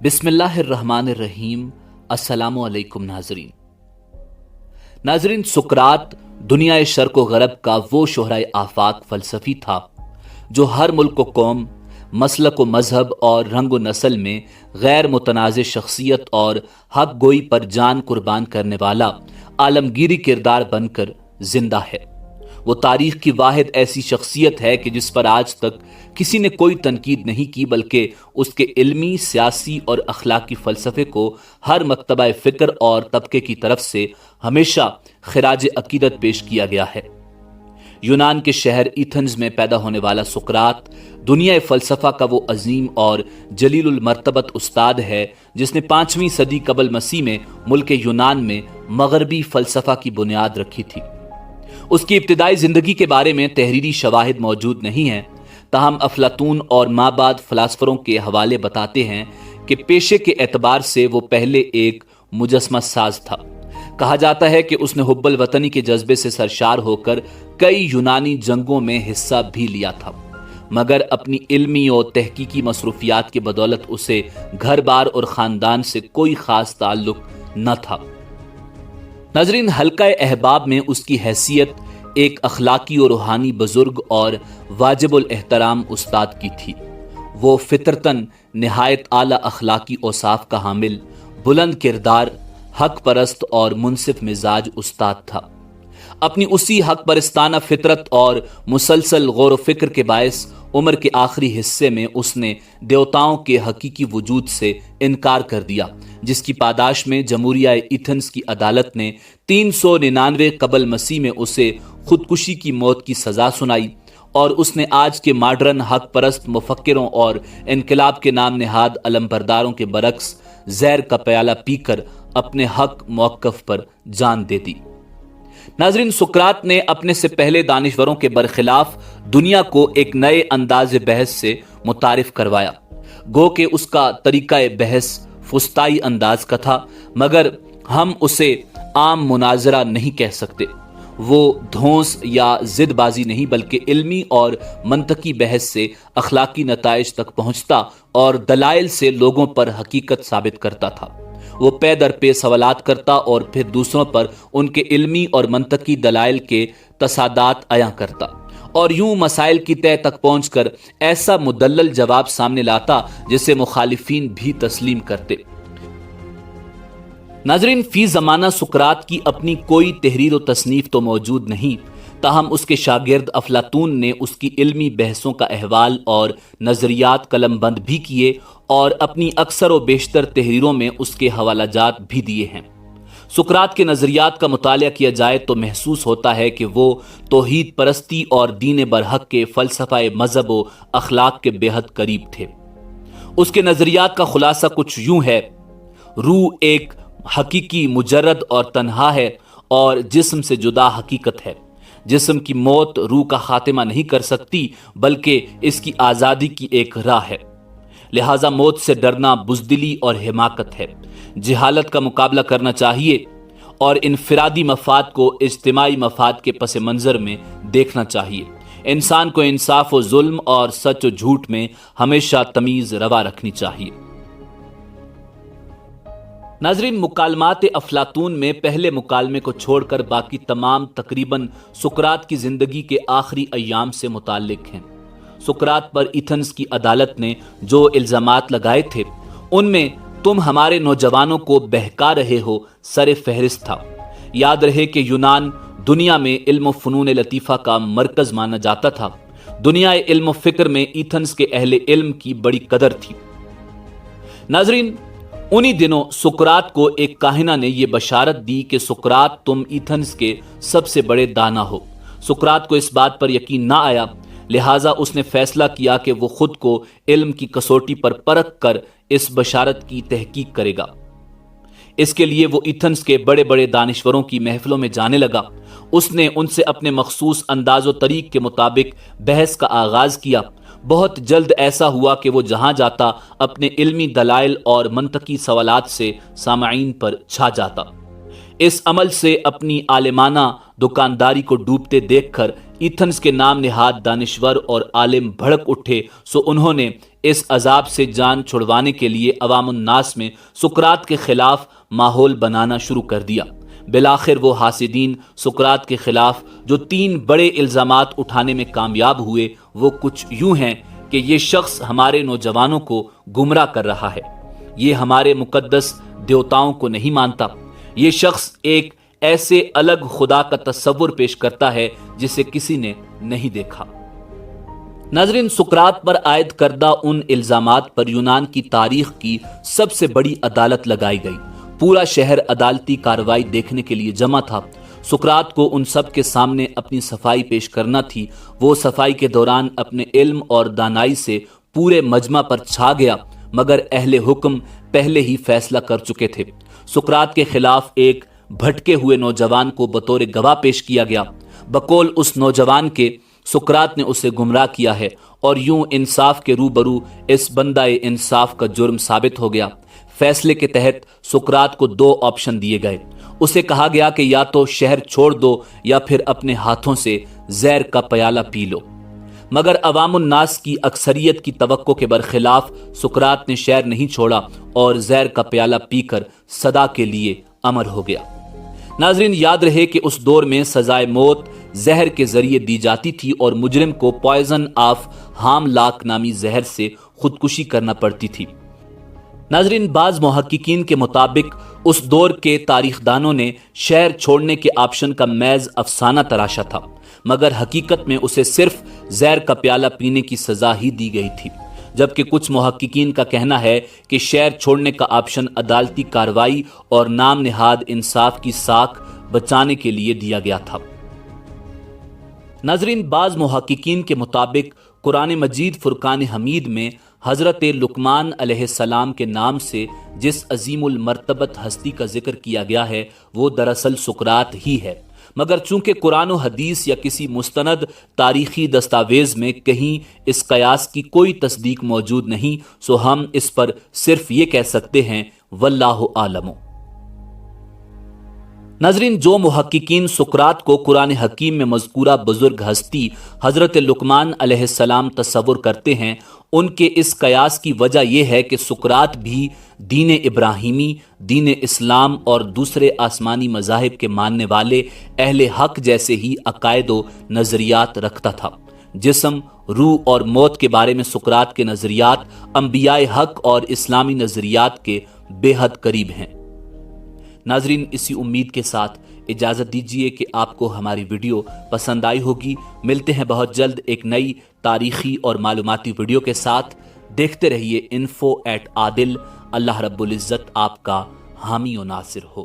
بسم اللہ الرحمن الرحیم۔ السلام علیکم ناظرین، سقراط دنیا شرق و غرب کا وہ شہرائے آفاق فلسفی تھا جو ہر ملک و قوم، مسلک و مذہب اور رنگ و نسل میں غیر متنازع شخصیت اور حق گوئی پر جان قربان کرنے والا عالمگیری کردار بن کر زندہ ہے۔ وہ تاریخ کی واحد ایسی شخصیت ہے کہ جس پر آج تک کسی نے کوئی تنقید نہیں کی، بلکہ اس کے علمی، سیاسی اور اخلاقی فلسفے کو ہر مکتبہ فکر اور طبقے کی طرف سے ہمیشہ خراج عقیدت پیش کیا گیا ہے۔ یونان کے شہر ایتھنز میں پیدا ہونے والا سقراط دنیا فلسفہ کا وہ عظیم اور جلیل المرتبت استاد ہے جس نے 5ویں صدی قبل مسیح میں ملک یونان میں مغربی فلسفہ کی بنیاد رکھی تھی۔ اس کی ابتدائی زندگی کے بارے میں تحریری شواہد موجود نہیں ہیں، تاہم افلاطون اور مابعد فلاسفروں کے حوالے بتاتے ہیں کہ پیشے کے اعتبار سے وہ پہلے ایک مجسمہ ساز تھا۔ کہا جاتا ہے کہ اس نے حب الوطنی کے جذبے سے سرشار ہو کر کئی یونانی جنگوں میں حصہ بھی لیا تھا، مگر اپنی علمی اور تحقیقی مصروفیات کی بدولت اسے گھر بار اور خاندان سے کوئی خاص تعلق نہ تھا۔ ناظرین، حلقہ احباب میں اس کی حیثیت ایک اخلاقی اور روحانی بزرگ اور واجب الاحترام استاد کی تھی۔ وہ فطرتاً نہایت اعلیٰ اخلاقی اوصاف کا حامل، بلند کردار، حق پرست اور منصف مزاج استاد تھا۔ اپنی اسی حق پرستانہ فطرت اور مسلسل غور و فکر کے باعث عمر کے آخری حصے میں اس نے دیوتاؤں کے حقیقی وجود سے انکار کر دیا، جس کی پاداش میں جمہوریہ ایتھنز کی عدالت نے 399 قبل مسیح میں اسے خودکشی کی موت کی سزا سنائی، اور اس نے آج کے ماڈرن حق پرست مفکروں اور انقلاب کے نام نہاد علمبرداروں کے برعکس زہر کا پیالہ پی کر اپنے حق موقف پر جان دے دی۔ ناظرین، سقراط نے اپنے سے پہلے دانشوروں کے برخلاف دنیا کو ایک نئے انداز بحث سے متعارف کروایا۔ گو کہ اس کا طریقہ بحث فسطائی انداز کا تھا، مگر ہم اسے عام مناظرہ نہیں کہہ سکتے۔ وہ دھونس یا ضد بازی نہیں، بلکہ علمی اور منطقی بحث سے اخلاقی نتائج تک پہنچتا اور دلائل سے لوگوں پر حقیقت ثابت کرتا تھا۔ وہ پے در پے سوالات کرتا اور پھر دوسروں پر ان کے علمی اور منطقی دلائل کے تصادات عیاں کرتا، اور یوں مسائل کی تہہ تک پہنچ کر ایسا مدلل جواب سامنے لاتا جسے مخالفین بھی تسلیم کرتے۔ ناظرین، فی زمانہ سقراط کی اپنی کوئی تحریر و تصنیف تو موجود نہیں، تاہم اس کے شاگرد افلاطون نے اس کی علمی بحثوں کا احوال اور نظریات قلم بند بھی کیے اور اپنی اکثر و بیشتر تحریروں میں اس کے حوالہ جات بھی دیے ہیں۔ سقراط کے نظریات کا مطالعہ کیا جائے تو محسوس ہوتا ہے کہ وہ توحید پرستی اور دین برحق کے فلسفہ مذہب و اخلاق کے بے حد قریب تھے۔ اس کے نظریات کا خلاصہ کچھ یوں ہے: روح ایک حقیقی مجرد اور تنہا ہے اور جسم سے جدا حقیقت ہے۔ جسم کی موت روح کا خاتمہ نہیں کر سکتی، بلکہ اس کی آزادی کی ایک راہ ہے۔ لہٰذا موت سے ڈرنا بزدلی اور حماقت ہے۔ جہالت کا مقابلہ کرنا چاہیے اور انفرادی مفاد کو اجتماعی مفاد کے پس منظر میں دیکھنا چاہیے۔ انسان کو انصاف و ظلم اور سچ و جھوٹ میں ہمیشہ تمیز روا رکھنی چاہیے۔ ناظرین، مکالمات افلاطون میں پہلے مکالمے کو چھوڑ کر باقی تمام تقریباً سقراط کی زندگی کے آخری ایام سے متعلق ہیں۔ سقراط پر ایتھنز کی عدالت نے جو الزامات لگائے تھے، ان میں تم ہمارے نوجوانوں کو بہکا رہے ہو سر فہرست تھا۔ یاد رہے کہ یونان دنیا میں علم و فنون لطیفہ کا مرکز مانا جاتا تھا۔ دنیا علم و فکر میں ایتھنز کے اہل علم کی بڑی قدر تھی۔ ناظرین، انہی دنوں سقراط کو ایک کاہنہ نے یہ بشارت دی کہ سقراط، تم ایتھنز کے سب سے بڑے دانا ہو۔ سقراط کو اس بات پر یقین نہ آیا، لہٰذا اس نے فیصلہ کیا کہ وہ خود کو علم کی کسوٹی پر پرکھ کر اس بشارت کی تحقیق کرے گا۔ اس کے لیے وہ ایتھنز کے بڑے بڑے دانشوروں کی محفلوں میں جانے لگا۔ اس نے ان سے اپنے مخصوص انداز و طریق کے مطابق بحث کا آغاز کیا۔ بہت جلد ایسا ہوا کہ وہ جہاں جاتا اپنے علمی دلائل اور منطقی سوالات سے سامعین پر چھا جاتا۔ اس عمل سے اپنی عالمانہ دکانداری کو ڈوبتے دیکھ کر ایتھنز کے نام نہاد دانشور اور عالم بھڑک اٹھے، سو انہوں نے اس عذاب سے جان چھڑوانے کے لیے عوام الناس میں سقراط کے خلاف ماحول بنانا شروع کر دیا۔ بالآخر وہ حاسدین سقراط کے خلاف جو 3 بڑے الزامات اٹھانے میں کامیاب ہوئے وہ کچھ یوں ہیں کہ یہ شخص ہمارے نوجوانوں کو گمراہ کر رہا ہے، یہ ہمارے مقدس دیوتاؤں کو نہیں مانتا، یہ شخص ایک ایسے الگ خدا کا تصور پیش کرتا ہے جسے کسی نے نہیں دیکھا۔ ناظرین، سقراط پر عائد کردہ ان الزامات پر یونان کی تاریخ کی سب سے بڑی عدالت لگائی گئی۔ پورا شہر عدالتی کارروائی دیکھنے کے لیے جمع تھا۔ سقراط کو ان سب کے سامنے اپنی صفائی پیش کرنا تھی۔ وہ صفائی کے دوران اپنے علم اور دانائی سے پورے مجمع پر چھا گیا، مگر اہل حکم پہلے ہی فیصلہ کر چکے تھے۔ سقراط کے خلاف ایک بھٹکے ہوئے نوجوان کو بطور گواہ پیش کیا گیا۔ بقول اس نوجوان کے سقراط نے اسے گمراہ کیا ہے اور یوں انصاف کے روبرو اس بندہ انصاف کا جرم ثابت ہو گیا۔ فیصلے کے تحت سقراط کو 2 آپشن دیے گئے۔ اسے کہا گیا کہ یا تو شہر چھوڑ دو یا پھر اپنے ہاتھوں سے زہر کا پیالہ پی لو، مگر عوام الناس کی اکثریت کی توقع کے برخلاف سقراط نے شہر نہیں چھوڑا اور زہر کا پیالہ پی کر سدا کے لیے امر ہو گیا۔ ناظرین، یاد رہے کہ اس دور میں سزائے موت زہر کے ذریعے دی جاتی تھی اور مجرم کو پوائزن آف ہام لاک نامی زہر سے خودکشی کرنا پڑتی تھی۔ ناظرین، بعض محققین کے مطابق اس دور کے تاریخ دانوں نے شہر چھوڑنے کے آپشن کا محض افسانہ تراشا تھا، مگر حقیقت میں اسے صرف زہر کا پیالہ پینے کی سزا ہی دی گئی تھی، جبکہ کچھ محققین کا کہنا ہے کہ شہر چھوڑنے کا آپشن عدالتی کارروائی اور نام نہاد انصاف کی ساکھ بچانے کے لیے دیا گیا تھا۔ ناظرین، بعض محققین کے مطابق قرآن مجید فرقان حمید میں حضرت لقمان علیہ السلام کے نام سے جس عظیم المرتبت ہستی کا ذکر کیا گیا ہے وہ دراصل سقراط ہی ہے، مگر چونکہ قرآن و حدیث یا کسی مستند تاریخی دستاویز میں کہیں اس قیاس کی کوئی تصدیق موجود نہیں، سو ہم اس پر صرف یہ کہہ سکتے ہیں واللہ اعلم۔ ناظرین، جو محققین سقراط کو قرآن حکیم میں مذکورہ بزرگ ہستی حضرت لقمان علیہ السلام تصور کرتے ہیں، ان کے اس قیاس کی وجہ یہ ہے کہ سقراط بھی دین ابراہیمی، دین اسلام اور دوسرے آسمانی مذاہب کے ماننے والے اہل حق جیسے ہی عقائد و نظریات رکھتا تھا۔ جسم، روح اور موت کے بارے میں سقراط کے نظریات انبیاء حق اور اسلامی نظریات کے بے حد قریب ہیں۔ ناظرین، اسی امید کے ساتھ اجازت دیجیے کہ آپ کو ہماری ویڈیو پسند آئی ہوگی۔ ملتے ہیں بہت جلد ایک نئی تاریخی اور معلوماتی ویڈیو کے ساتھ۔ دیکھتے رہیے info@adil۔ اللہ رب العزت آپ کا حامی و ناصر ہو۔